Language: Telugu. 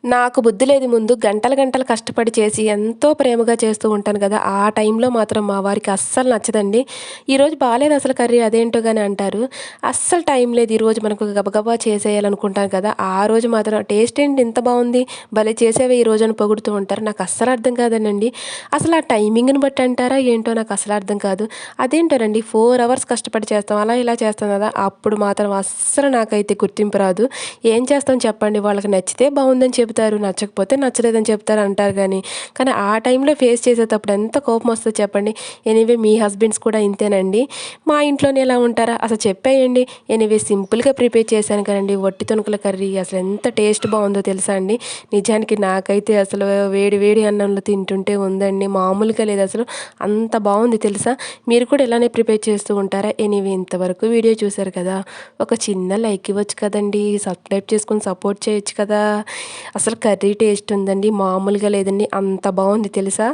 నాకు బుద్ధి లేదు ముందు గంటలు గంటలు కష్టపడి చేసి ఎంతో ప్రేమగా చేస్తూ ఉంటాను కదా! ఆ టైంలో మాత్రం మా వారికి అస్సలు నచ్చదండి. ఈరోజు బాలేదు అసలు కర్రీ అదేంటో గాని అంటారు. అస్సలు టైం లేదు ఈరోజు మనకు గబగబా చేసేయాలనుకుంటాను కదా! ఆ రోజు మాత్రం టేస్ట్ ఏంటి ఇంత బావుంది, భలే చేసావే ఈరోజు అని పొగుడుతూ ఉంటారు. నాకు అస్సలు అర్థం కాదనండి. అసలు ఆ టైమింగ్‌ని బట్టి అంటారా ఏంటో నాకు అసలు అర్థం కాదు. అదేంటోనండి 4 అవర్స్ కష్టపడి చేస్తాం. అలా ఇలా చేస్తాం కదా! అప్పుడు మాత్రం అస్సలు నాకైతే గుర్తింపు రాదు. ఏం చేస్తాం చెప్పండి? వాళ్ళకి నచ్చితే బావుందని చెబుతారు. నచ్చకపోతే నచ్చలేదని చెప్తారు అంటారు గానీ, కానీ ఆ టైంలో ఫేస్ చేసేటప్పుడు ఎంత కోపమొస్తదో చెప్పండి. ఎనీవే మీ హస్బెండ్స్ కూడా ఇంతేనండి? మా ఇంట్లోనే ఇలా ఉంటారా? అసలు చెప్పేయండి. ఎనీవే సింపుల్‌గా ప్రిపేర్ చేశాను కదండీ! వట్టి తొణుకుల కర్రీ అసలు ఎంత టేస్ట్ బావుందో తెలుసా అండి? నిజానికి నాకైతే అసలు వేడి వేడి అన్నంలో తింటుంటే ఉందండి. మామూలుగా లేదసలు. అంత బావుంది తెలుసా? మీరు కూడా ఇలానే ప్రిపేర్ చేస్తూ ఉంటారా? ఎనీవే ఇంతవరకు వీడియో చూసారు కదా! ఒక చిన్న లైక్ ఇవ్వచ్చు కదండీ! సబ్స్క్రైబ్ చేసుకొని సపోర్ట్ చేయొచ్చు కదా! అసలు కర్రీ టేస్ట్ ఉందండి. మామూలుగా లేదండి. అంత బావుంది తెలుసా?